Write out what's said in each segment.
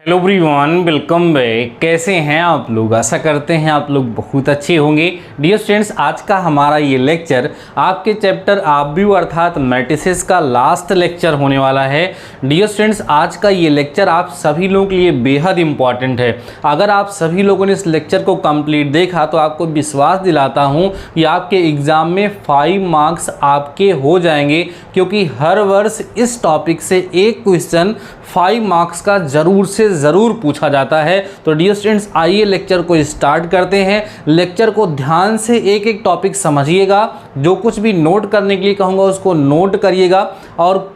Hello everyone, welcome back. कैसे हैं आप लोग? आशा करते हैं आप लोग बहुत अच्छे होंगे। डियर स्टूडेंट्स, आज का हमारा ये लेक्चर आपके चैप्टर आव्यूह अर्थात मैट्रिसेस का लास्ट लेक्चर होने वाला है। डियर स्टूडेंट्स, आज का ये लेक्चर आप सभी लोगों के लिए बेहद इंपॉर्टेंट है। अगर आप सभी लोगों ने इस लेक्चर को कंप्लीट देखा तो आपको विश्वास दिलाता हूँ कि आपके एग्ज़ाम में 5 मार्क्स आपके हो जाएंगे, क्योंकि हर वर्ष इस टॉपिक से एक क्वेश्चन 5 मार्क्स का ज़रूर से ज़रूर पूछा जाता है। तो डियर स्टूडेंट्स, आइए लेक्चर को स्टार्ट करते हैं। लेक्चर को ध्यान से एक एक टॉपिक समझिएगा। जो कुछ भी नोट करने के लिए कहूँगा उसको नोट करिएगा, और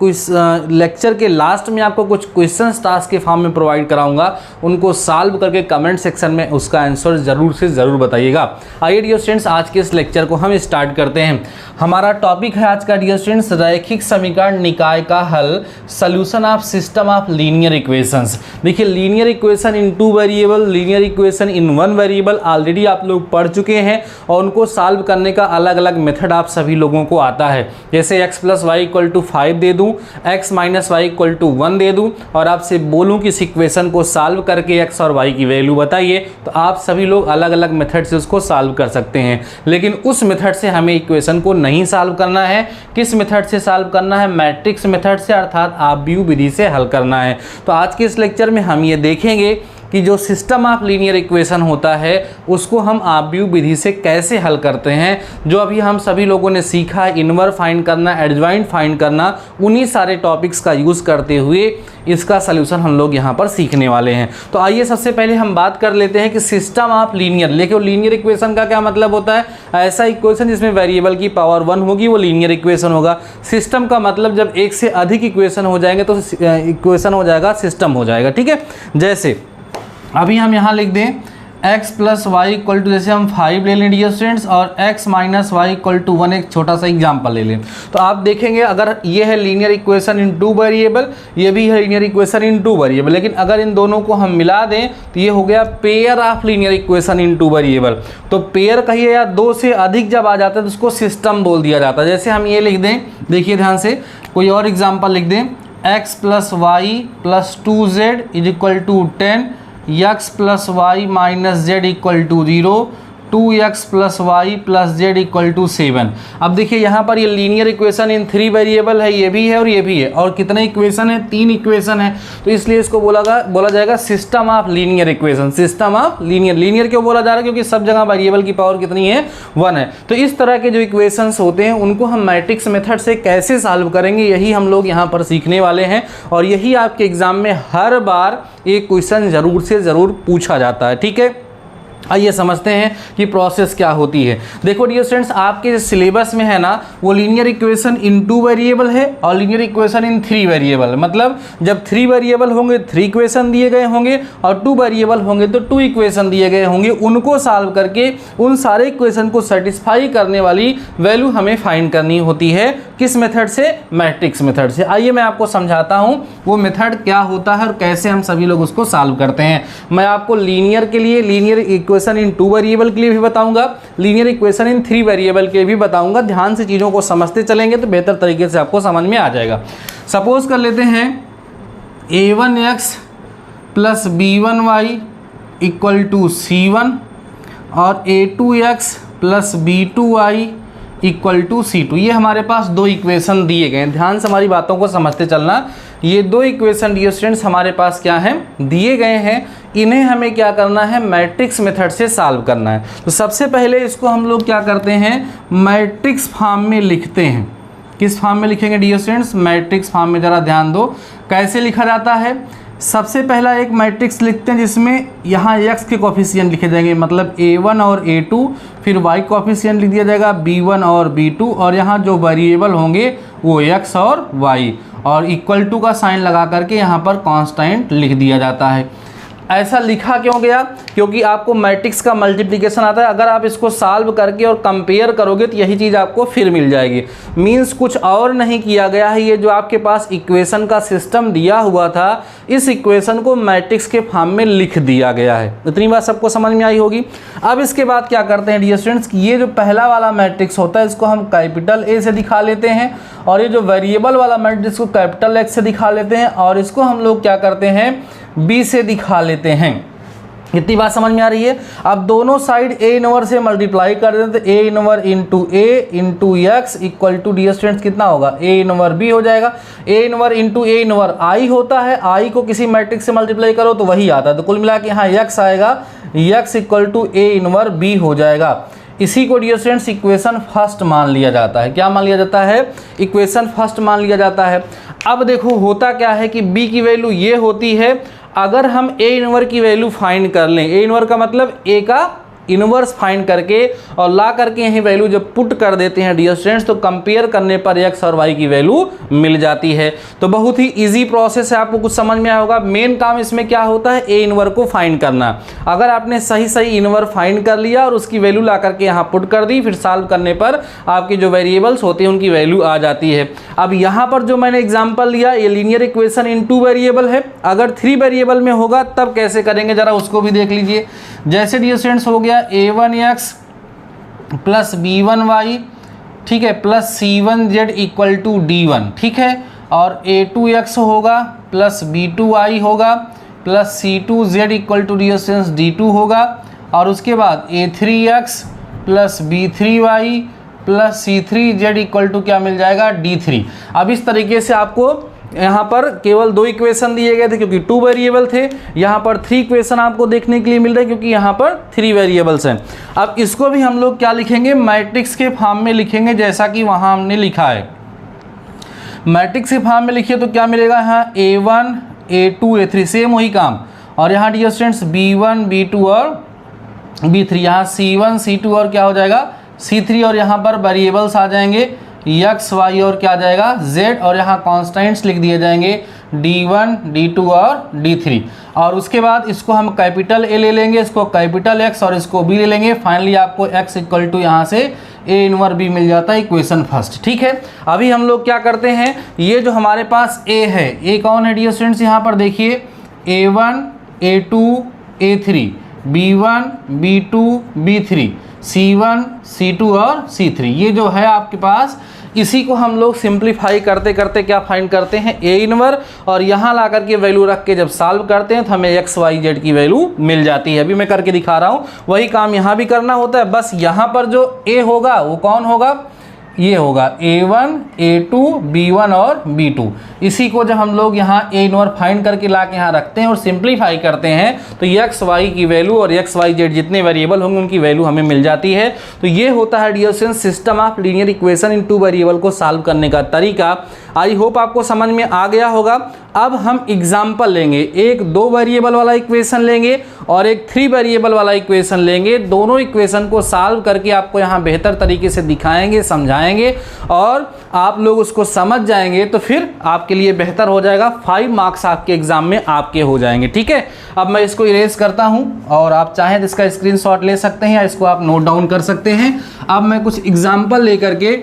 लेक्चर के लास्ट में आपको कुछ क्वेश्चन टास्क के फॉर्म में प्रोवाइड कराऊंगा, उनको सॉल्व करके कमेंट सेक्शन में उसका आंसर ज़रूर से ज़रूर बताइएगा। आइए डियर स्टूडेंट्स, आज के इस लेक्चर को हम स्टार्ट करते हैं। हमारा टॉपिक है आज का डियर स्टूडेंट्स, रैखिक समीकरण निकाय का हल, solution of system of linear equations. देखिए, linear equation in 2 variable, linear equation in 1 variable already आप लोग पढ़ चुके हैं, और उनको सॉल्व करने का अलग अलग मेथड आप सभी लोगों को आता है। जैसे x + y = 5 दे दूं, x - y = 1 दे दूं, और आपसे बोलूं कि इस इक्वेशन को सॉल्व करके x और y की वैल्यू बताइए, तो आप सभी लोग अलग अलग मेथड से उसको सॉल्व कर सकते हैं। लेकिन उस मेथड से हमें इक्वेशन को नहीं सॉल्व करना है। किस मेथड से सॉल्व करना है? मैट्रिक्स मेथड से, अर्थात आव्यूह विधि से हल करना है। तो आज के इस लेक्चर में हम ये देखेंगे कि जो सिस्टम ऑफ लीनियर इक्वेशन होता है उसको हम आव्यूह विधि से कैसे हल करते हैं। जो अभी हम सभी लोगों ने सीखा है, इनवर्स फाइंड करना, एडजॉइंट फाइंड करना, उन्हीं सारे टॉपिक्स का यूज़ करते हुए इसका सलूशन हम लोग यहाँ पर सीखने वाले हैं। तो आइए सबसे पहले हम बात कर लेते हैं कि सिस्टम ऑफ लीनियर। देखो, लीनियर इक्वेशन का क्या मतलब होता है? ऐसा इक्वेशन जिसमें वेरिएबल की पावर 1 होगी वो लीनियर इक्वेशन होगा। सिस्टम का मतलब जब एक से अधिक इक्वेशन हो जाएंगे तो इक्वेशन हो जाएगा सिस्टम हो जाएगा। ठीक है, जैसे अभी हम यहाँ लिख दें x + y = जैसे हम 5 ले लें डियर स्टूडेंट्स, और x - y = 1। एक छोटा सा एग्जांपल ले लें तो आप देखेंगे, अगर ये है लीनियर इक्वेशन इन 2 वेरिएबल, ये भी है लीनियर इक्वेशन इन 2 वेरिएबल, लेकिन अगर इन दोनों को हम मिला दें तो ये हो गया pair of linear equation in 2 variable. तो पेयर कहिए या 2 से अधिक जब आ जाता है तो उसको सिस्टम बोल दिया जाता है। जैसे हम ये लिख दें, देखिए ध्यान से, कोई और एग्जाम्पल लिख दें, x + y + 2z = 10, x + y - z = 0, 2x + y + z = 7। अब देखिए यहाँ पर ये लीनियर इक्वेशन इन 3 वेरिएबल है, ये भी है और ये भी है, और कितने इक्वेशन है? 3 इक्वेशन है। तो इसलिए इसको बोला जाएगा system of linear equation. System of linear, linear क्यों बोला जा रहा है? क्योंकि सब जगह वेरिएबल की पावर कितनी है? 1 है। तो इस तरह के जो इक्वेशंस होते हैं उनको हम मैट्रिक्स मेथड से कैसे सॉल्व करेंगे, यही हम लोग यहाँ पर सीखने वाले हैं, और यही आपके एग्जाम में हर बार एक क्वेश्चन ज़रूर से ज़रूर पूछा जाता है। ठीक है, आइए समझते हैं कि प्रोसेस क्या होती है। देखो डियर स्टूडेंट्स, आपके सिलेबस में है ना, वो लीनियर इक्वेशन इन 2 वेरिएबल है और लीनियर इक्वेशन इन 3 वेरिएबल। मतलब जब 3 वेरिएबल होंगे 3 इक्वेशन दिए गए होंगे, और 2 वेरिएबल होंगे तो 2 इक्वेशन दिए गए होंगे। उनको सॉल्व करके उन सारे इक्वेशन को सेटिस्फाई करने वाली वैल्यू हमें फाइंड करनी होती है। किस मेथड से? मैट्रिक्स मेथड से। आइए मैं आपको समझाता हूँ वो मेथड क्या होता है और कैसे हम सभी लोग उसको सॉल्व करते हैं। मैं आपको लीनियर के लिए, लीनियर इक्वेशन इन 2 वेरिएबल के लिए भी बताऊंगा, लीनियर इक्वेशन इन 3 वेरिएबल के लिए भी बताऊंगा। ध्यान से चीज़ों को समझते चलेंगे तो बेहतर तरीके से आपको समझ में आ जाएगा। सपोज कर लेते हैं a1x + b1y = c1, और a2x + b2y = c2। ये हमारे पास 2 इक्वेशन दिए गए हैं। ध्यान से हमारी बातों को समझते चलना। ये 2 इक्वेशन डियर स्टूडेंट्स हमारे पास क्या हैं? दिए गए हैं। इन्हें हमें क्या करना है? मैट्रिक्स मेथड से सॉल्व करना है। तो सबसे पहले इसको हम लोग क्या करते हैं? मैट्रिक्स फॉर्म में लिखते हैं। किस फॉर्म में लिखेंगे डियर स्टूडेंट्स? मैट्रिक्स फॉर्म में। ज़रा ध्यान दो कैसे लिखा जाता है। सबसे पहला एक मैट्रिक्स लिखते हैं जिसमें यहाँ x के कोफिशिएंट लिखे जाएंगे, मतलब a1 और a2, फिर y कोफिशिएंट लिख दिया जाएगा b1 और b2, और यहाँ जो वेरिएबल होंगे वो x और y, और इक्वल टू का साइन लगा करके यहाँ पर कांस्टेंट लिख दिया जाता है। ऐसा लिखा क्यों गया? क्योंकि आपको मैट्रिक्स का मल्टीप्लिकेशन आता है। अगर आप इसको सॉल्व करके और कंपेयर करोगे तो यही चीज़ आपको फिर मिल जाएगी। मींस कुछ और नहीं किया गया है। ये जो आपके पास इक्वेशन का सिस्टम दिया हुआ था, इस इक्वेशन को मैट्रिक्स के फॉर्म में लिख दिया गया है। इतनी बात सबको समझ में आई होगी। अब इसके बाद क्या करते हैं डियर स्टूडेंट्स कि ये जो पहला वाला मैट्रिक्स होता है इसको हम कैपिटल ए से दिखा लेते हैं, और ये जो वेरिएबल वाला मैट्रिक्स को कैपिटल एक्स से दिखा लेते हैं, और इसको हम लोग क्या करते हैं बी से दिखा लेते हैं। इतनी बात समझ में आ रही है। अब दोनों साइड ए इनवर से मल्टीप्लाई कर देते, A inverse into X equal to dear students कितना होगा, ए इनवर बी हो जाएगा। ए इनवर इंटू ए इनवर आई होता है, आई को किसी मैट्रिक्स से मल्टीप्लाई करो तो वही आता है, तो कुल मिला के यहाँ एक्स आएगा, X equal to A inverse B हो जाएगा। इसी को डियर स्टूडेंट्स इक्वेशन फर्स्ट मान लिया जाता है। क्या मान लिया जाता है, इक्वेशन फर्स्ट मान लिया जाता है। अब देखो होता क्या है कि b की वैल्यू ये होती है, अगर हम ए इनवर की वैल्यू फाइंड कर लें, ए इनवर का मतलब ए का इनवर्स फाइंड करके और ला करके यही वैल्यू जब पुट कर देते हैं डियर स्टूडेंट्स, तो कंपेयर करने पर एक्स और वाई की वैल्यू मिल जाती है। तो बहुत ही इजी प्रोसेस है, आपको कुछ समझ में आया होगा। मेन काम इसमें क्या होता है, ए इनवर को फाइंड करना। अगर आपने सही सही इनवर फाइंड कर लिया और उसकी वैल्यू ला करके यहाँ पुट कर दी, फिर सॉल्व करने पर आपके जो वेरिएबल्स होते हैं उनकी वैल्यू आ जाती है। अब यहाँ पर जो मैंने एग्जाम्पल लिया, ये लीनियर इक्वेशन इन 2 वेरिएबल है। अगर 3 वेरिएबल में होगा तब कैसे करेंगे, जरा उसको भी देख लीजिए। जैसे डियर स्टूडेंट्स हो गया a1x प्लस b1y, ठीक है, plus c1z equal to d1, ठीक है, और a2x होगा प्लस b2y होगा plus c2z equal to dear students d2 होगा, और उसके बाद a3x plus b3y plus c3z equal to क्या मिल जाएगा, d3। अब इस तरीके से आपको यहाँ पर केवल 2 इक्वेशन दिए गए थे क्योंकि 2 वेरिएबल थे, यहाँ पर 3 इक्वेशन आपको देखने के लिए मिल रहे हैं क्योंकि यहाँ पर 3 वेरिएबल्स हैं। अब इसको भी हम लोग क्या लिखेंगे, मैट्रिक्स के फॉर्म में लिखेंगे, जैसा कि वहाँ हमने लिखा है। मैट्रिक्स के फॉर्म में लिखिए तो क्या मिलेगा, यहाँ a1 a2 a3 सेम वही काम, और यहाँ डियर स्टूडेंट्स b1 b2 और b3, यहाँ c1 c2 और क्या हो जाएगा c3, और यहाँ पर वेरिएबल्स आ जाएंगे एक्स वाई और क्या आ जाएगा z, और यहाँ कॉन्स्टेंट्स लिख दिए जाएंगे d1 d2 और d3, और उसके बाद इसको हम कैपिटल A ले लेंगे, इसको कैपिटल X और इसको B ले लेंगे। फाइनली आपको x इक्वल टू यहाँ से a इनवर b मिल जाता है, इक्वेशन फर्स्ट। ठीक है, अभी हम लोग क्या करते हैं, ये जो हमारे पास a है, a कौन है डियर स्टूडेंट्स, यहाँ पर देखिए a1 a2 a3 b1 b2 b3 c1 c2 और c3, ये जो है आपके पास, इसी को हम लोग सिंप्लीफाई करते करते क्या फाइंड करते हैं, ए इनवर, और यहाँ ला करके वैल्यू रख के जब सॉल्व करते हैं तो हमें एक्स वाई जेड की वैल्यू मिल जाती है। अभी मैं करके दिखा रहा हूँ, वही काम यहाँ भी करना होता है, बस यहाँ पर जो ए होगा वो कौन होगा, ये होगा a1 a2 b1 और b2। इसी को जब हम लोग यहाँ a इनवर फाइंड करके ला के यहाँ रखते हैं और सिंप्लीफाई करते हैं तो एक्स वाई की वैल्यू और एक्स वाई जेड जितने वेरिएबल होंगे उनकी वैल्यू हमें मिल जाती है। तो ये होता है dear students system of linear equation in 2 variable को सॉल्व करने का तरीका। आई होप आपको समझ में आ गया होगा। अब हम एग्जाम्पल लेंगे, एक 2 वेरिएबल वाला इक्वेशन लेंगे और एक 3 वेरिएबल वाला इक्वेशन लेंगे। दोनों इक्वेशन को सॉल्व करके आपको यहाँ बेहतर तरीके से दिखाएंगे, समझाएंगे, और आप लोग उसको समझ जाएंगे तो फिर आपके लिए बेहतर हो जाएगा। 5 मार्क्स आपके एग्जाम में आपके हो जाएंगे। ठीक है, अब मैं इसको इरेज करता हूँ और आप चाहें तो इसका स्क्रीनशॉट ले सकते हैं या इसको आप नोट डाउन कर सकते हैं। अब मैं कुछ एग्जाम्पल लेकर के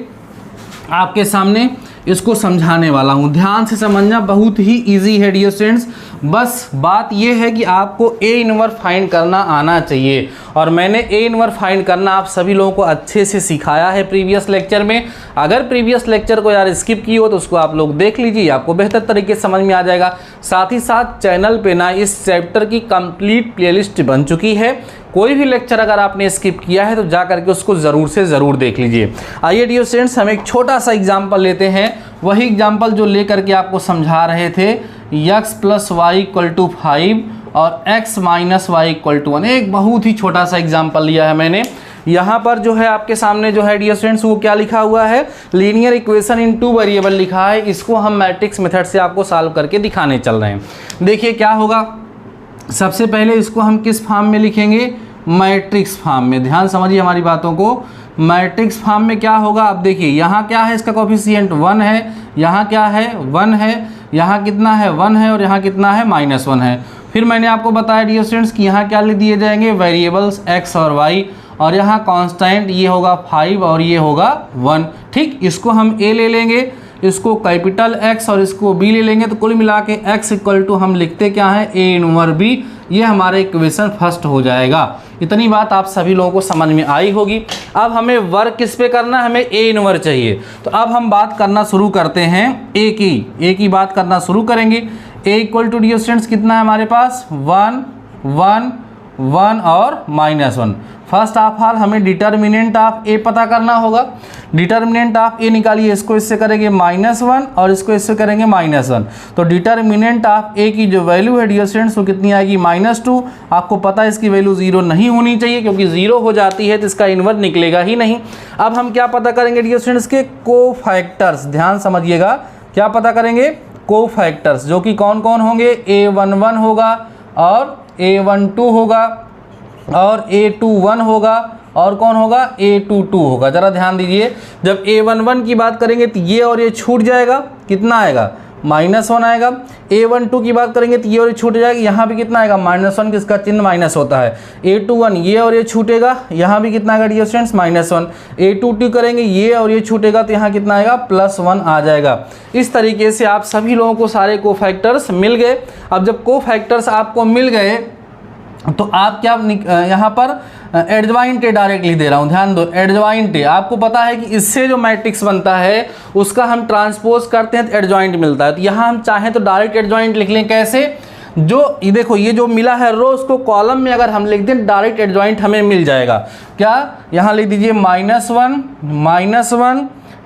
आपके सामने इसको समझाने वाला हूँ। ध्यान से समझना, बहुत ही इजी है डियर स्टूडेंट्स। बस बात यह है कि आपको ए इनवर फाइंड करना आना चाहिए, और मैंने ए इनवर फाइंड करना आप सभी लोगों को अच्छे से सिखाया है प्रीवियस लेक्चर में। अगर प्रीवियस लेक्चर को यार स्किप किए हो तो उसको आप लोग देख लीजिए, आपको बेहतर तरीके से समझ में आ जाएगा। साथ ही साथ चैनल पे ना इस चैप्टर की कंप्लीट प्लेलिस्ट बन चुकी है। कोई भी लेक्चर अगर आपने स्किप किया है तो जा करके उसको ज़रूर से ज़रूर देख लीजिए। आइए डियर स्टूडेंट्स, हम एक छोटा सा एग्जाम्पल लेते हैं, वही एग्जाम्पल जो ले करके आपको समझा रहे थे, x plus y equal to 5 और x minus y equal to 1। एक बहुत ही छोटा सा एग्जाम्पल लिया है मैंने। यहाँ पर जो है आपके सामने जो है डियर स्टूडेंट्स वो क्या लिखा हुआ है, लीनियर इक्वेशन इन 2 वेरिएबल लिखा है। इसको हम मैट्रिक्स मेथड से आपको सॉल्व करके दिखाने चल रहे हैं। देखिए क्या होगा, सबसे पहले इसको हम किस फॉर्म में लिखेंगे, मैट्रिक्स फॉर्म में। ध्यान समझिए हमारी बातों को। मैट्रिक्स फॉर्म में क्या होगा, अब देखिए यहाँ क्या है, इसका कोफिशिएंट 1 है, यहाँ क्या है 1 है, यहाँ कितना है 1 है, और यहाँ कितना है -1 है। फिर मैंने आपको बताया डियर स्टूडेंट्स कि यहाँ क्या लिख दिए जाएंगे, वेरिएबल्स x और y, और यहाँ कांस्टेंट ये होगा 5 और ये होगा 1। ठीक, इसको हम a ले लेंगे, इसको कैपिटल X और इसको B ले लेंगे, तो कुल मिला के x इक्वल टू हम लिखते क्या है, a इनवर b। ये हमारा इक्वेशन फर्स्ट हो जाएगा। इतनी बात आप सभी लोगों को समझ में आई होगी। अब हमें वर्क किस पे करना है, हमें a इनवर चाहिए। तो अब हम बात करना शुरू करते हैं a की बात करना शुरू करेंगे। ए इक्वल टू डियर स्टूडेंट्स कितना है हमारे पास 1 1 1 और -1। फर्स्ट ऑफ ऑल हमें डिटर्मिनेंट ऑफ ए पता करना होगा। डिटर्मिनेंट ऑफ ए निकालिए, इसको इससे करेंगे -1 और इसको इससे करेंगे -1। तो डिटर्मिनेंट ऑफ ए की जो वैल्यू है डियर स्टूडेंट्स वो कितनी आएगी -2। आपको पता है इसकी वैल्यू 0 नहीं होनी चाहिए, क्योंकि 0 हो जाती है तो इसका इन्वर्स निकलेगा ही नहीं। अब हम क्या पता करेंगे डियर स्टूडेंट्स के कोफैक्टर्स, ध्यान समझिएगा, क्या पता करेंगे कोफैक्टर्स, जो कि कौन कौन होंगे, A11 होगा और A12 होगा और A21 होगा और कौन होगा, A22 होगा। ज़रा ध्यान दीजिए, जब A11 की बात करेंगे तो ये और ये छूट जाएगा, कितना आएगा -1 आएगा। A12 की बात करेंगे तो ये और ये छूट जाएगा, यहाँ भी कितना आएगा -1, किसका चिन्ह माइनस होता है। A21 ये और ये छूटेगा, यहाँ भी कितना आएगा डियर स्टूडेंट्स -1। A22 करेंगे ये और ये छूटेगा तो यहाँ कितना आएगा +1 आ जाएगा। इस तरीके से आप सभी लोगों को सारे कोफैक्टर्स मिल गए। अब जब कोफैक्टर्स आपको मिल गए तो आप क्या यहाँ पर एडजॉइंट डायरेक्टली दे रहा हूँ, ध्यान दो, एडजॉइंट। आपको पता है कि इससे जो मैट्रिक्स बनता है उसका हम ट्रांसपोज करते हैं तो एडजॉइंट मिलता है। तो यहाँ हम चाहें तो डायरेक्ट एडजॉइंट लिख लें, कैसे, जो ये देखो ये जो मिला है रो, उसको कॉलम में अगर हम लिख दें डायरेक्ट एडजॉइंट हमें मिल जाएगा। क्या, यहाँ लिख दीजिए -1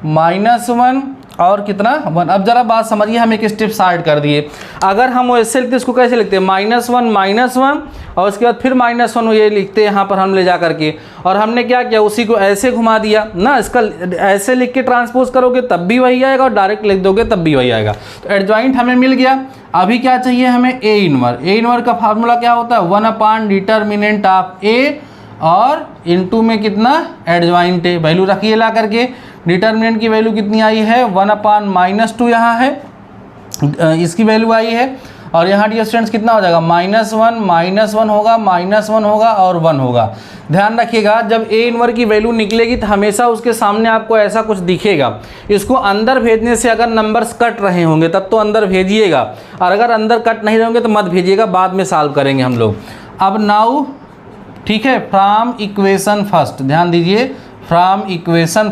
-1 और कितना 1। अब जरा बात समझिए, हम एक स्टेप साइड कर दिए। अगर हम ऐसे लिखते इसको कैसे लिखते हैं, -1 और उसके बाद फिर -1 ये लिखते हैं यहाँ पर हम ले जा करके, और हमने क्या किया उसी को ऐसे घुमा दिया ना। इसका ऐसे लिख के ट्रांसपोज करोगे तब भी वही आएगा और डायरेक्ट लिख दोगे तब भी वही आएगा। तो एडजॉइंट हमें मिल गया। अभी क्या चाहिए हमें, ए इनवर्स का फार्मूला क्या होता है, 1 डिटर्मिनेंट ऑफ ए और इनटू में कितना एडजॉइंट ए। वैल्यू रखिए ला करके, डिटर्मिनेंट की वैल्यू कितनी आई है 1/-2 यहाँ है, इसकी वैल्यू आई है। और यहाँ डियर स्टूडेंट्स कितना हो जाएगा -1 होगा, -1 होगा और 1 होगा। ध्यान रखिएगा, जब ए इनवर्स की वैल्यू निकलेगी तो हमेशा उसके सामने आपको ऐसा कुछ दिखेगा। इसको अंदर भेजने से अगर नंबर्स कट रहे होंगे तब तो अंदर भेजिएगा, और अगर अंदर कट नहीं रहेंगे तो मत भेजिएगा, बाद में सॉल्व करेंगे हम लोग। अब नाउ ठीक है, फ्रॉम इक्वेशन फर्स्ट, ध्यान दीजिए, फ्रॉम इक्वेशन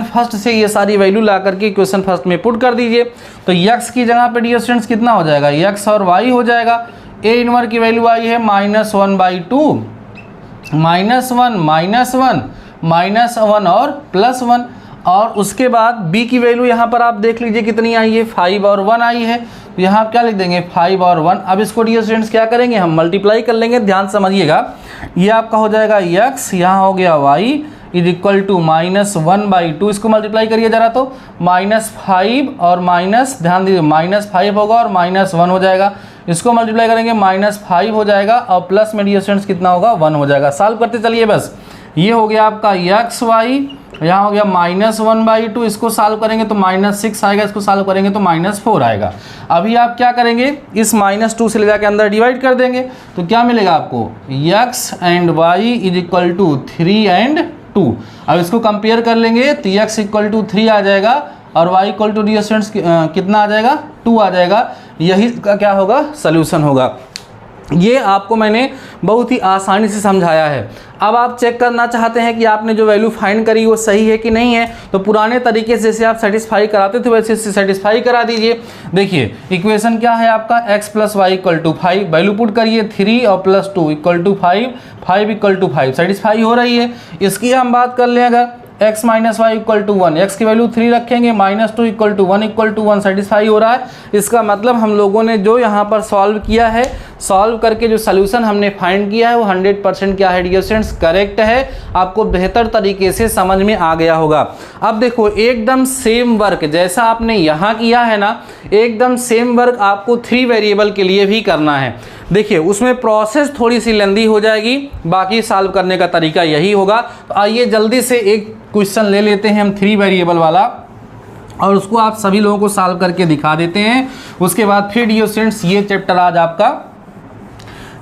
फर्स्ट से ये सारी वैल्यू ला करके इक्वेशन फर्स्ट में पुट कर दीजिए। तो x की जगह पे डियर स्टूडेंट्स कितना हो जाएगा, x और y हो जाएगा। a इनवर्स की वैल्यू आई है -1/2, -1 और +1, और उसके बाद b की वैल्यू यहाँ पर आप देख लीजिए कितनी आई है, 5 और 1 आई है। तो यहाँ आप क्या लिख देंगे 5 और 1। अब इसको डियर स्टूडेंट्स क्या करेंगे, हम मल्टीप्लाई कर लेंगे। ध्यान समझिएगा, ये आपका हो जाएगा x, यहाँ हो गया y इज इक्वल टू -1/2। इसको मल्टीप्लाई करिए जरा, तो -5 और माइनस, ध्यान दीजिए -5 होगा और -1 हो जाएगा। इसको मल्टीप्लाई करेंगे -5 हो जाएगा और प्लस में डियर स्टूडेंट्स कितना होगा 1 हो जाएगा। सॉल्व करते चलिए बस। ये हो गया आपका xy, यहाँ हो गया -1/2। इसको सॉल्व करेंगे तो -6 आएगा, इसको सॉल्व करेंगे तो -4 आएगा। अभी आप क्या करेंगे, इस -2 से ले जाके अंदर डिवाइड कर देंगे तो क्या मिलेगा आपको, x and y is equal to 3 and 2। अब इसको कंपेयर कर लेंगे तो x इक्वल टू 3 आ जाएगा और y equal to dear students कितना आ जाएगा, 2 आ जाएगा। यही का क्या होगा, सोल्यूशन होगा। ये आपको मैंने बहुत ही आसानी से समझाया है। अब आप चेक करना चाहते हैं कि आपने जो वैल्यू फाइंड करी वो सही है कि नहीं है, तो पुराने तरीके से जैसे आप सेटिस्फाई कराते थे वैसे सेटिस्फाई करा दीजिए। देखिए इक्वेशन क्या है आपका, x + y = 5, वैल्यू पुट करिए 3 और +2 = 5, 5 = 5, सेटिस्फाई हो रही है। इसकी हम बात कर लें, अगर x - y = 1, x की वैल्यू 3 रखेंगे, -2 = 1 = 1, सेटिस्फाई हो रहा है। इसका मतलब हम लोगों ने जो यहाँ पर सॉल्व किया है, सॉल्व करके जो सॉल्यूशन हमने फाइंड किया है वो 100% क्या है डियर स्टूडेंट्स, करेक्ट है। आपको बेहतर तरीके से समझ में आ गया होगा। अब देखो एकदम सेम वर्क जैसा आपने यहाँ किया है ना, एकदम सेम वर्क आपको 3 वेरिएबल के लिए भी करना है। देखिए उसमें प्रोसेस थोड़ी सी लेंदी हो जाएगी, बाकी सॉल्व करने का तरीका यही होगा। तो आइए जल्दी से एक क्वेश्चन ले लेते हैं हम 3 वेरिएबल वाला, और उसको आप सभी लोगों को सॉल्व करके दिखा देते हैं। उसके बाद फिर डियर स्टूडेंट्स ये चैप्टर आज आपका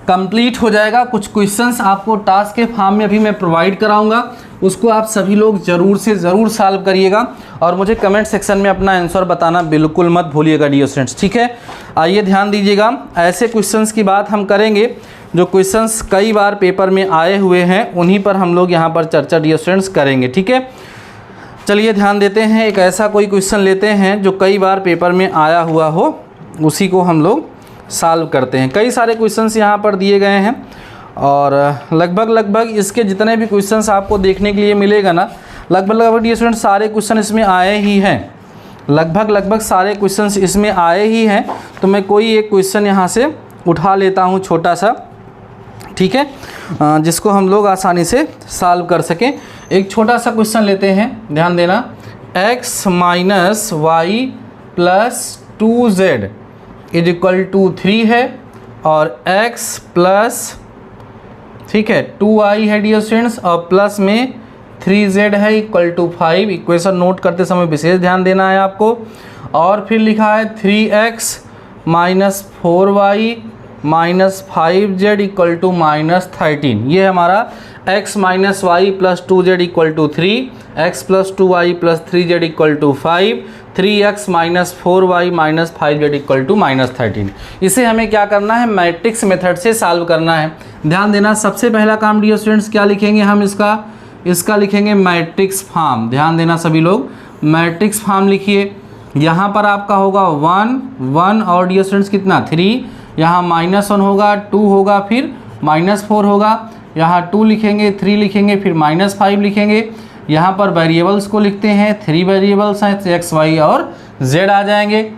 कंप्लीट हो जाएगा। कुछ क्वेश्चंस आपको टास्क के फॉर्म में अभी मैं प्रोवाइड कराऊंगा, उसको आप सभी लोग ज़रूर से ज़रूर सॉल्व करिएगा और मुझे कमेंट सेक्शन में अपना आंसर बताना बिल्कुल मत भूलिएगा डियर स्टूडेंट्स, ठीक है। आइए ध्यान दीजिएगा, ऐसे क्वेश्चंस की बात हम करेंगे जो क्वेश्चंस कई बार पेपर में आए हुए हैं, उन्हीं पर हम लोग यहाँ पर चर्चा डियर स्टूडेंट्स करेंगे, ठीक है। चलिए ध्यान देते हैं, एक ऐसा कोई क्वेश्चन लेते हैं जो कई बार पेपर में आया हुआ हो, उसी को हम लोग सॉल्व करते हैं। कई सारे क्वेश्चंस यहाँ पर दिए गए हैं और लगभग इसके जितने भी क्वेश्चंस आपको देखने के लिए मिलेगा ना, लगभग ये स्टूडेंट सारे क्वेश्चन इसमें आए ही हैं, लगभग सारे क्वेश्चंस इसमें आए ही हैं। तो मैं कोई एक क्वेश्चन यहाँ से उठा लेता हूँ छोटा सा, ठीक है, जिसको हम लोग आसानी से सॉल्व कर सकें। एक छोटा सा क्वेश्चन लेते हैं, ध्यान देना। x minus y plus 2z is equal to 3 है और x प्लस, ठीक है, 2i है डियर स्टूडेंट्स, और प्लस में 3z है इक्वल टू 5। इक्वेशन नोट करते समय विशेष ध्यान देना है आपको। और फिर लिखा है 3x minus 4y minus 5z equal to minus 13। ये हमारा x minus y plus 2z equal to 3, x plus 2y plus 3z equal to 5, 3x minus 4y minus 5z equal to minus 13। इसे हमें क्या करना है, मैट्रिक्स मेथड से solve करना है। ध्यान देना, सबसे पहला काम डियर स्टूडेंट्स क्या लिखेंगे हम, इसका लिखेंगे मैट्रिक्स फॉर्म। ध्यान देना सभी लोग, मैट्रिक्स फॉर्म लिखिए। यहाँ पर आपका होगा 1 और डियर स्टूडेंट्स कितना 3, यहाँ -1 होगा, 2 होगा, फिर -4 होगा, यहाँ 2 लिखेंगे, 3 लिखेंगे, फिर -5 लिखेंगे। यहाँ पर वेरिएबल्स को लिखते हैं, 3 वेरिएबल्स हैं, x y और z आ जाएंगे।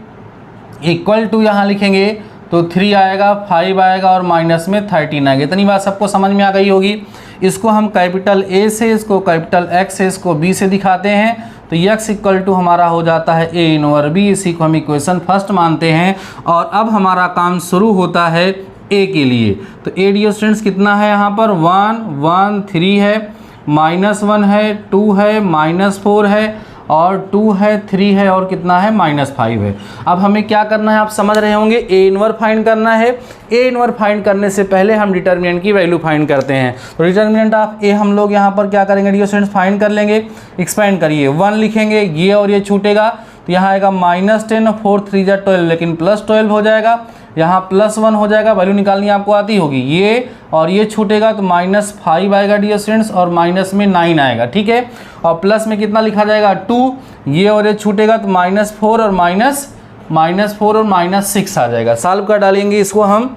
इक्वल टू यहाँ लिखेंगे तो 3 आएगा, 5 आएगा और माइनस में 13 आएगा। इतनी बात सबको समझ में आ गई होगी। इसको हम कैपिटल A से, इसको कैपिटल X से, इसको B से दिखाते हैं। तो x इक्वल टू हमारा हो जाता है A इनवर B। इसी को हम इक्वेशन फर्स्ट मानते हैं। और अब हमारा काम शुरू होता है A के लिए। तो A डियर स्टूडेंट्स कितना है, यहाँ पर 1 1 3 है, -1 है, 2 है, -4 है और 2 है, 3 है और कितना है, -5 है। अब हमें क्या करना है, आप समझ रहे होंगे, A इनवर फाइंड करना है। A इनवर फाइंड करने से पहले हम डिटर्मिनेंट की वैल्यू फाइंड करते हैं। तो डिटर्मिनेंट ऑफ A हम लोग यहाँ पर क्या करेंगे डियर स्टूडेंट्स, फाइंड कर लेंगे। एक्सपेंड करिए, 1 लिखेंगे, ये और ये छूटेगा तो यहाँ आएगा -10, 4 3 जा 12, लेकिन +12 हो जाएगा। यहाँ +1 हो जाएगा, वैल्यू निकालनी आपको आती होगी। ये और ये छूटेगा तो -5 आएगा डियर स्टूडेंट्स और माइनस में 9 आएगा, ठीक है। और प्लस में कितना लिखा जाएगा 2, ये और ये छूटेगा तो -4 और -4 और -6 आ जाएगा। सॉल्व कर डालेंगे इसको हम,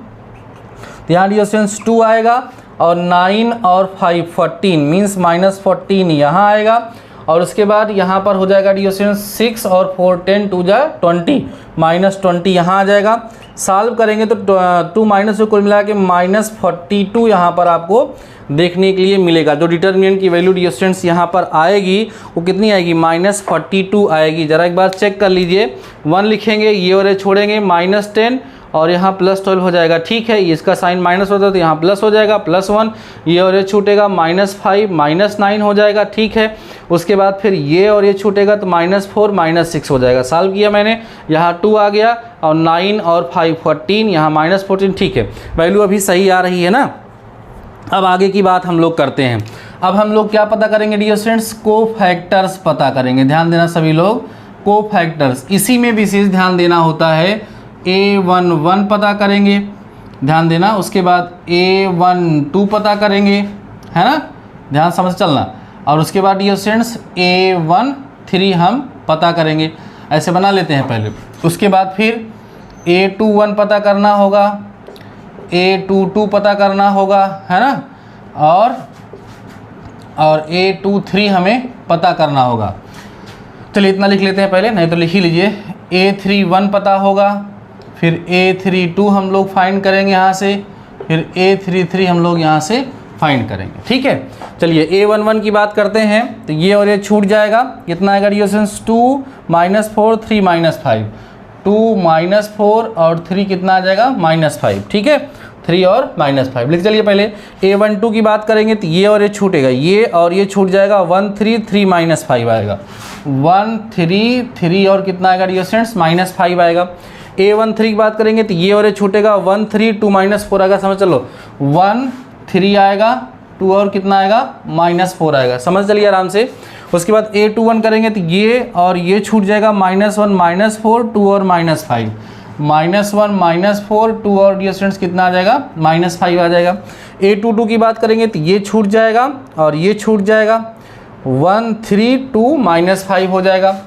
तो यहाँ डियर स्टूडेंट्स 2 आएगा और 9 और 5 14 मीन्स -14 यहाँ आएगा। और उसके बाद यहाँ पर हो जाएगा डियर स्टूडेंट्स 6 और 4 10 2 जा 20 -20 यहाँ आ जाएगा। सॉल्व करेंगे तो 2 माइनस से कुल मिला के -42 यहाँ पर आपको देखने के लिए मिलेगा। जो डिटर्मिनेंट की वैल्यू डियर स्टूडेंट्स यहाँ पर आएगी वो कितनी आएगी, -42 आएगी। ज़रा एक बार चेक कर लीजिए, 1 लिखेंगे, ये और ये छोड़ेंगे, -10 और यहाँ +12 हो जाएगा, ठीक है। इसका साइन माइनस होता है तो यहाँ प्लस हो जाएगा, +1, ये और ये छूटेगा, -5 -9 हो जाएगा, ठीक है। उसके बाद फिर ये और ये छूटेगा तो -4 -6 हो जाएगा। सॉल्व किया मैंने, यहाँ 2 आ गया और 9 और 5 14, यहाँ -14, ठीक है। वैल्यू अभी सही आ रही है ना। अब आगे की बात हम लोग करते हैं। अब हम लोग क्या पता करेंगे डियर स्टूडेंट्स, कोफैक्टर्स पता करेंगे। ध्यान देना सभी लोग, कोफैक्टर्स, इसी में विशेष ध्यान देना होता है। A11 पता करेंगे, ध्यान देना। उसके बाद A12 पता करेंगे, है ना, ध्यान समझ चलना। और उसके बाद डियर स्टूडेंट्स A13 हम पता करेंगे, ऐसे बना लेते हैं पहले। उसके बाद फिर A21 पता करना होगा, A22 पता करना होगा, है ना, और A23 हमें पता करना होगा। चलिए इतना लिख लेते हैं पहले, नहीं तो लिख ही लीजिए। A31 पता होगा, फिर A32 हम लोग फाइंड करेंगे यहाँ से, फिर A33 हम लोग यहाँ से फाइंड करेंगे, ठीक है। चलिए A11 की बात करते हैं, तो ये और ये छूट जाएगा, कितना आएगा डियर स्टूडेंट्स, 2 -4 3 -5, 2 -4 और 3 कितना आ जाएगा, -5, ठीक है। 3 और -5 लिख चलिए। पहले A12 की बात करेंगे तो ये और ये छूटेगा, ये और ये छूट जाएगा, 1 3 3 -5 आएगा, 1 3 3 और कितना आएगा डियर स्टूडेंट्स, -5 आएगा। A13 की बात करेंगे तो ये और ये छूटेगा, 1 3 2 -4 आएगा, समझ चलो, 1 3 आएगा, 2 और कितना आएगा, -4 आएगा, समझ चलिए आराम से। उसके बाद A21 करेंगे तो ये और ये छूट जाएगा, -1 -4 2 और -5, -1 -4 2 और डियर स्टूडेंट्स कितना आ जाएगा, -5 आ जाएगा। A22 की बात करेंगे तो ये छूट जाएगा और ये छूट जाएगा, 1 3 2 -5 हो जाएगा।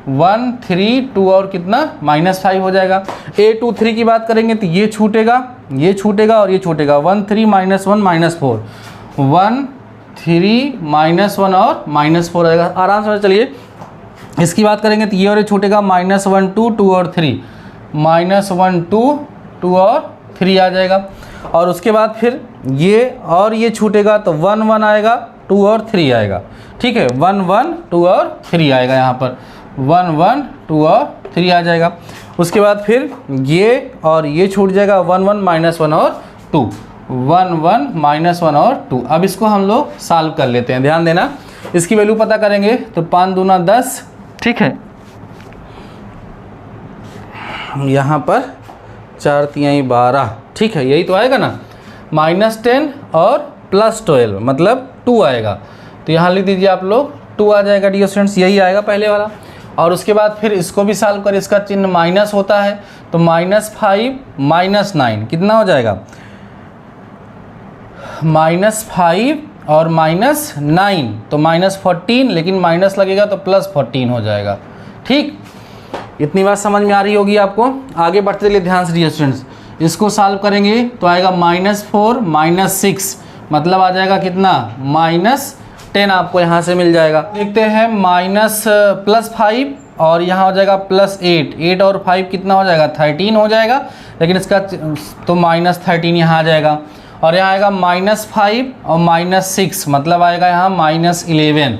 1 3 2 और कितना -5 हो जाएगा। A2 3 की बात करेंगे तो ये छूटेगा और ये छूटेगा 1 3 -1 -4 1 3 -1 और -4 आएगा। आराम से चलिए इसकी बात करेंगे तो ये और ये छूटेगा -1 2 2 और 3 -1 2 2 और 3 आ जाएगा। और उसके बाद फिर ये और ये छूटेगा तो 1 1 आएगा 2 और 3 आएगा। ठीक है 1 1 2 और 3 आएगा, यहाँ पर 1 1 2 और 3 आ जाएगा। उसके बाद फिर ये और ये छूट जाएगा 1 1 -1 और 2 1 1 -1 और 2। अब इसको हम लोग सॉल्व कर लेते हैं, ध्यान देना। इसकी वैल्यू पता करेंगे तो 5 दूना 10, ठीक है, यहाँ पर 4 तिहाई 12, ठीक है, यही तो आएगा ना। -10 और +12 मतलब 2 आएगा, तो यहाँ लिख दीजिए आप लोग 2 आ जाएगा डियर स्टूडेंट्स, यही आएगा पहले वाला। और उसके बाद फिर इसको भी सॉल्व कर, इसका चिन्ह माइनस होता है तो -5 -9 कितना हो जाएगा, -5 और -9 तो -14, लेकिन माइनस लगेगा तो +14 हो जाएगा। ठीक, इतनी बात समझ में आ रही होगी आपको। आगे बढ़ते चलिए ध्यान से डियर स्टूडेंट्स, इसको सॉल्व करेंगे तो आएगा -4 -6 मतलब आ जाएगा कितना -10 आपको यहाँ से मिल जाएगा। देखते हैं +5 और यहाँ हो जाएगा +8, 8 और 5 कितना हो जाएगा 13 हो जाएगा, लेकिन इसका तो -13 यहाँ आ जाएगा। और यहाँ आएगा -5 और -6 मतलब आएगा यहाँ -11,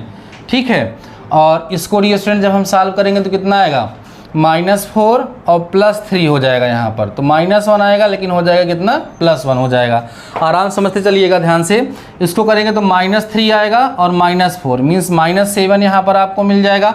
ठीक है। और इसको डियर स्टूडेंट जब हम सॉल्व करेंगे तो कितना आएगा -4 और +3 हो जाएगा यहाँ पर, तो -1 आएगा लेकिन हो जाएगा कितना +1 हो जाएगा। आराम समझते चलिएगा ध्यान से। इसको करेंगे तो -3 आएगा और -4 मीन्स -7 यहाँ पर आपको मिल जाएगा।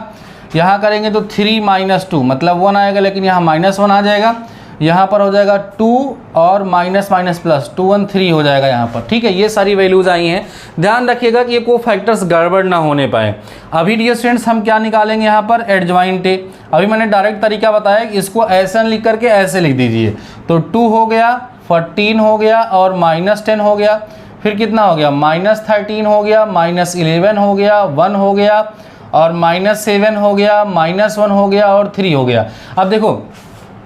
यहाँ करेंगे तो 3 -2 मतलब 1 आएगा, लेकिन यहाँ -1 आ जाएगा। यहाँ पर हो जाएगा 2 और माइनस प्लस 2 1 3 हो जाएगा यहाँ पर, ठीक है। ये सारी वैल्यूज़ आई हैं, ध्यान रखिएगा कि ये को फैक्टर्स गड़बड़ ना होने पाए। अभी डियर स्टूडेंट्स हम क्या निकालेंगे यहाँ पर एडजॉइंट ए। अभी मैंने डायरेक्ट तरीका बताया कि इसको ऐसा लिख करके ऐसे लिख दीजिए, तो 2 हो गया 14 हो गया और -10 हो गया, फिर कितना हो गया -13 हो गया, -11 हो गया, 1 हो गया और -7 हो गया, -1 हो गया और 3 हो गया। अब देखो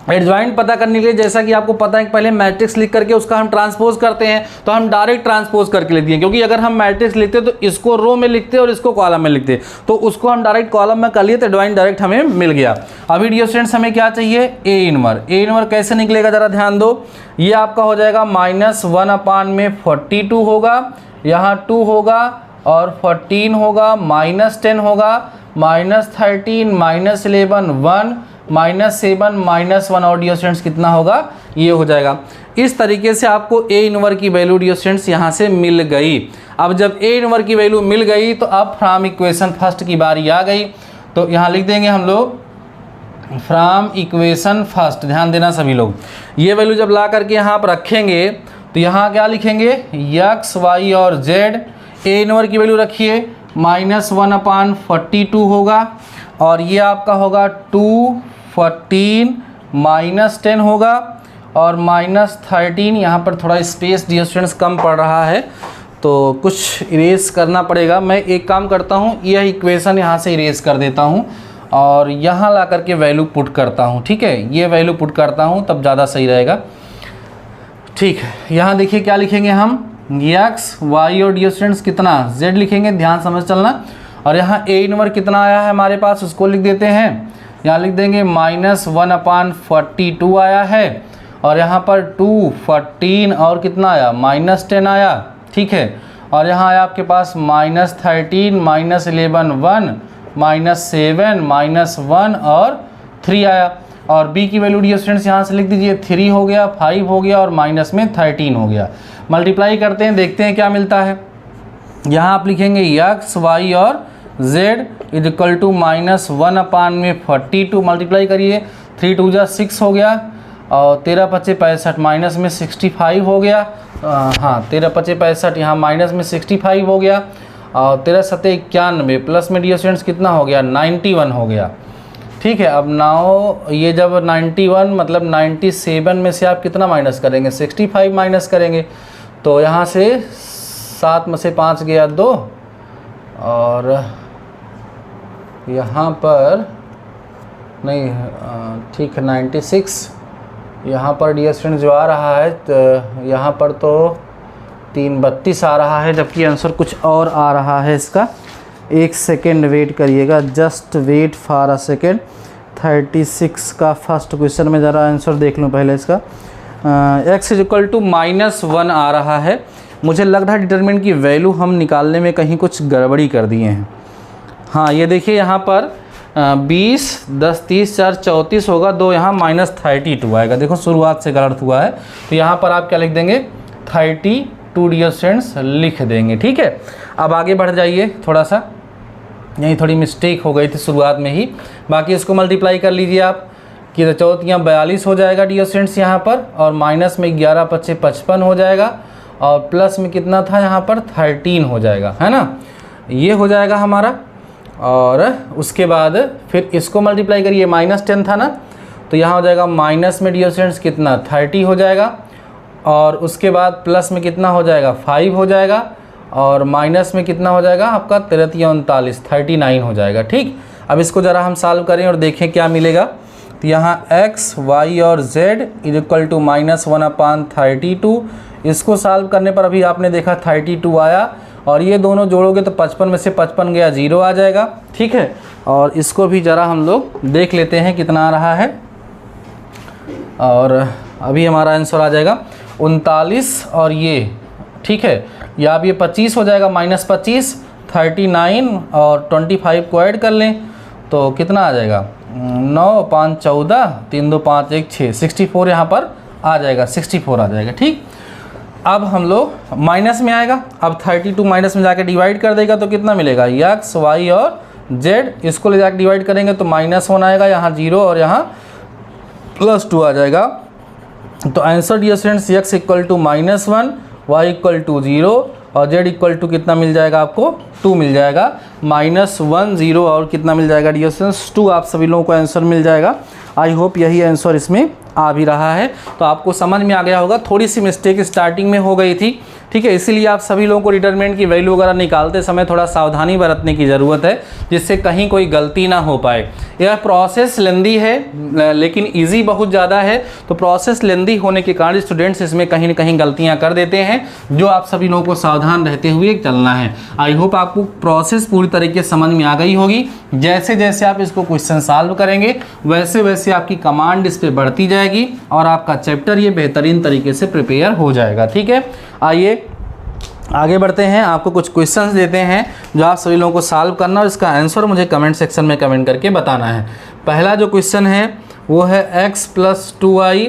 एडजॉइंट पता करने के लिए जैसा कि आपको पता है कि पहले मैट्रिक्स लिख करके उसका हम ट्रांसपोज करते हैं, तो हम डायरेक्ट ट्रांसपोज करके लिख दिए, क्योंकि अगर हम मैट्रिक्स लिखते तो इसको रो में लिखते और इसको कॉलम में लिखते, तो उसको हम डायरेक्ट कॉलम में कर लिए तो एडजॉइंट डायरेक्ट हमें मिल गया। अभी डियर स्टूडेंट्स हमें क्या चाहिए ए इनवर कैसे निकलेगा जरा ध्यान दो। ये आपका हो जाएगा -1/42 होगा, यहाँ 2 होगा और 14 होगा, -10 होगा, -13 -11 1 -7 -1 और डियर स्टूडेंट्स कितना होगा ये हो जाएगा। इस तरीके से आपको ए इनवर की वैल्यू डियर स्टूडेंट्स यहाँ से मिल गई। अब जब ए इनवर की वैल्यू मिल गई तो अब फ्रॉम इक्वेशन फर्स्ट की बारी आ गई, तो यहाँ लिख देंगे हम लोग फ्रॉम इक्वेशन फर्स्ट। ध्यान देना सभी लोग, ये वैल्यू जब ला करके यहाँ पर रखेंगे तो यहाँ क्या लिखेंगे x y और z। ए इनवर की वैल्यू रखिए -1/42 होगा और ये आपका होगा 2 14 -10 होगा और -13। यहाँ पर थोड़ा स्पेस डियर स्टूडेंट्स कम पड़ रहा है तो कुछ इरेज करना पड़ेगा। मैं एक काम करता हूँ, यह इक्वेशन यहाँ से इरेज कर देता हूँ और यहाँ ला करके वैल्यू पुट करता हूँ, ठीक है। ये वैल्यू पुट करता हूँ तब ज़्यादा सही रहेगा, ठीक है। यहाँ देखिए क्या लिखेंगे हम x y और डियर स्टूडेंट्स कितना z लिखेंगे, ध्यान समझ चलना। और यहाँ ए इनवर कितना आया है हमारे पास उसको लिख देते हैं, यहाँ लिख देंगे -1/42 आया है और यहाँ पर 2 14 और कितना आया -10 आया, ठीक है। और यहाँ आया आपके पास -13 -11 1 -7 -1 और 3 आया। और b की वैल्यू डियर स्टूडेंट्स यहाँ से लिख दीजिए 3 हो गया, 5 हो गया और माइनस में 13 हो गया। मल्टीप्लाई करते हैं, देखते हैं क्या मिलता है। यहाँ आप लिखेंगे x y और z is equal to -1/42 multiply करिए, 3 2 जा 6 हो गया और 13 5 65 माइनस में 65 हो गया। हाँ 13 5 65 यहाँ माइनस में 65 हो गया और 13 7 91 प्लस में डियर स्टूडेंट्स कितना हो गया 91 हो गया, ठीक है। अब नाउ ये जब 91 मतलब 97 में से आप कितना माइनस करेंगे 65 माइनस करेंगे, तो यहाँ से 7 में से 5 गया 2 और यहाँ पर नहीं ठीक है 96 यहाँ पर डियर स्टूडेंट जो आ रहा है, तो यहाँ पर तो 332 आ रहा है, जबकि आंसर कुछ और आ रहा है इसका। एक सेकेंड वेट करिएगा, just wait for a second. 36 का फर्स्ट क्वेश्चन में ज़रा आंसर देख लूँ पहले इसका। x इक्वल टू -1 आ रहा है। मुझे लग रहा है डिटरमिनेंट की वैल्यू हम निकालने में कहीं कुछ गड़बड़ी कर दिए हैं। हाँ ये देखिए यहाँ पर 20 10 30 4 34 होगा, 2 यहाँ -32 आएगा। देखो शुरुआत से गलत हुआ है, तो यहाँ पर आप क्या लिख देंगे 32 डियर स्टूडेंट्स लिख देंगे। ठीक है, अब आगे बढ़ जाइए थोड़ा सा, यही थोड़ी मिस्टेक हो गई थी शुरुआत में ही। बाकी इसको मल्टीप्लाई कर लीजिए आप कि 4 × 42 हो जाएगा डियर स्टूडेंट्स यहाँ पर, और माइनस में 11 × 5 = 55 हो जाएगा, और प्लस में कितना था यहाँ पर 13 हो जाएगा, है ना। ये हो जाएगा हमारा, और उसके बाद फिर इसको मल्टीप्लाई करिए, -10 था ना, तो यहाँ हो जाएगा माइनस में डियर स्टूडेंट्स कितना 30 हो जाएगा, और उसके बाद प्लस में कितना हो जाएगा 5 हो जाएगा, और माइनस में कितना हो जाएगा आपका 33 39 39 हो जाएगा। ठीक, अब इसको ज़रा हम सॉल्व करें और देखें क्या मिलेगा। तो यहाँ x, y और z इक्वल टू -1/32। इसको सॉल्व करने पर अभी आपने देखा 32 आया, और ये दोनों जोड़ोगे तो 55 में से 55 गया 0 आ जाएगा। ठीक है, और इसको भी ज़रा हम लोग देख लेते हैं कितना आ रहा है, और अभी हमारा आंसर आ जाएगा 39, और ये ठीक है, या अब ये 25 हो जाएगा, -25 39 और 25 को ऐड कर लें तो कितना आ जाएगा 9 5 14 3 2 5 1 6 64 यहाँ पर आ जाएगा, 64 आ जाएगा। ठीक, अब हम लोग माइनस में आएगा, अब 32 माइनस में जाके डिवाइड कर देगा तो कितना मिलेगा x, y और z, इसको ले जाकर डिवाइड करेंगे तो -1 आएगा, यहाँ 0 और यहाँ +2 आ जाएगा। तो answer dear students x equal to -1, y equal to 0 और z इक्वल टू कितना मिल जाएगा आपको 2 मिल जाएगा। -1 0 और कितना मिल जाएगा डियर स्टूडेंट्स 2, आप सभी लोगों को आंसर मिल जाएगा। आई होप यही आंसर इसमें आ भी रहा है, तो आपको समझ में आ गया होगा। थोड़ी सी मिस्टेक स्टार्टिंग में हो गई थी, ठीक है, इसीलिए आप सभी लोगों को डिटरमिनेंट की वैल्यू वगैरह निकालते समय थोड़ा सावधानी बरतने की ज़रूरत है, जिससे कहीं कोई गलती ना हो पाए। यह प्रोसेस लेंदी है लेकिन इजी बहुत ज़्यादा है, तो प्रोसेस लेंदी होने के कारण स्टूडेंट्स इसमें कहीं ना कहीं गलतियाँ कर देते हैं, जो आप सभी लोगों को सावधान रहते हुए चलना है। आई होप आपको प्रोसेस पूरी तरीके से समझ में आ गई होगी। जैसे जैसे आप इसको क्वेश्चन सॉल्व करेंगे वैसे वैसे आपकी कमांड इस पर बढ़ती जाएगी और आपका चैप्टर ये बेहतरीन तरीके से प्रिपेयर हो जाएगा। ठीक है, आइए आगे बढ़ते हैं। आपको कुछ क्वेश्चंस देते हैं जो आप सभी लोगों को सॉल्व करना और इसका आंसर मुझे कमेंट सेक्शन में कमेंट करके बताना है। पहला जो क्वेश्चन है वो है x + 2y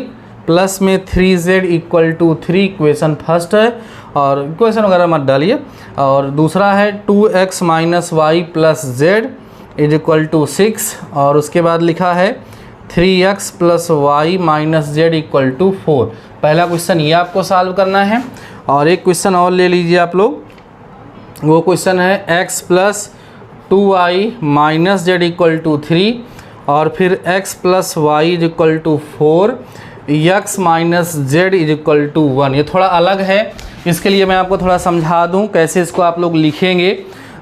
प्लस में 3z equal to 3, equation first है और इक्वेशन वगैरह मत डालिए। और दूसरा है 2x - y + z is equal to 6, और उसके बाद लिखा है 3x + y - z equal to 4। पहला क्वेश्चन ये आपको सॉल्व करना है। और एक क्वेश्चन और ले लीजिए आप लोग, वो क्वेश्चन है x + 2y - z equal to 3, और फिर x + y equal to 4, x - z equal to 1। ये थोड़ा अलग है, इसके लिए मैं आपको थोड़ा समझा दूं कैसे इसको आप लोग लिखेंगे।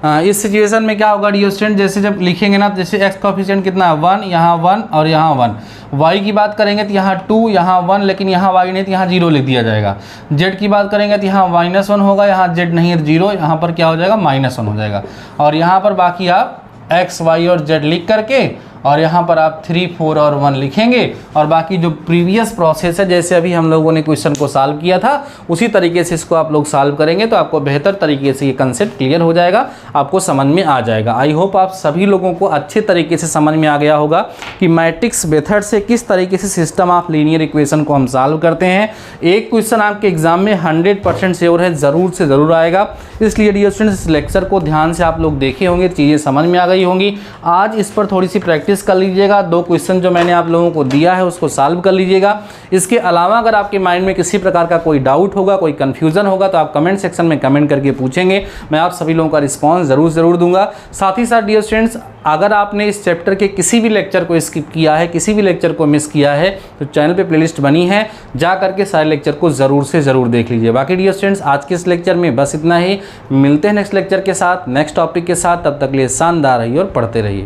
इस सिचुएशन में क्या होगा डियर स्टूडेंट, जैसे जब लिखेंगे ना, जैसे x कोएफिशिएंट कितना है 1, यहाँ 1 और यहाँ 1। y की बात करेंगे तो यहाँ 2, यहाँ 1, लेकिन यहाँ y नहीं तो यहाँ 0 लिख दिया जाएगा। z की बात करेंगे तो यहाँ -1 होगा, यहाँ z नहीं है तो 0, यहाँ पर क्या हो जाएगा -1 हो जाएगा। और यहाँ पर बाकी आप x, y और z लिख करके और यहाँ पर आप 3, 4 और 1 लिखेंगे, और बाकी जो प्रीवियस प्रोसेस है जैसे अभी हम लोगों ने क्वेश्चन को सॉल्व किया था उसी तरीके से इसको आप लोग सॉल्व करेंगे तो आपको बेहतर तरीके से ये कंसेप्ट क्लियर हो जाएगा, आपको समझ में आ जाएगा। आई होप आप सभी लोगों को अच्छे तरीके से समझ में आ गया होगा कि मैट्रिक्स मेथड से किस तरीके से सिस्टम ऑफ लीनियर इक्वेशन को हम सॉल्व करते हैं। एक क्वेश्चन आपके एग्जाम में 100% श्योर है ज़रूर से ज़रूर आएगा, इसलिए डियर स्टूडेंट्स इस लेक्चर को ध्यान से आप लोग देखे होंगे, चीज़ें समझ में आ गई होंगी। आज इस पर थोड़ी सी प्रैक्टिस कर लीजिएगा, 2 क्वेश्चन जो मैंने आप लोगों को दिया है उसको सॉल्व कर लीजिएगा। इसके अलावा अगर आपके माइंड में किसी प्रकार का कोई डाउट होगा, कोई कंफ्यूजन होगा तो आप कमेंट सेक्शन में कमेंट करके पूछेंगे, मैं आप सभी लोगों का रिस्पांस ज़रूर दूंगा। साथ ही साथ डियर स्टूडेंट्स, अगर आपने इस चैप्टर के किसी भी लेक्चर को स्किप किया है, किसी भी लेक्चर को मिस किया है, तो चैनल पे प्लेलिस्ट बनी है, जा करके सारे लेक्चर को ज़रूर से ज़रूर देख लीजिए। बाकी डियर स्टूडेंट्स, आज के इस लेक्चर में बस इतना ही। मिलते हैं नेक्स्ट लेक्चर के साथ, नेक्स्ट टॉपिक के साथ। तब तक के लिए शानदार रहिए और पढ़ते रहिए।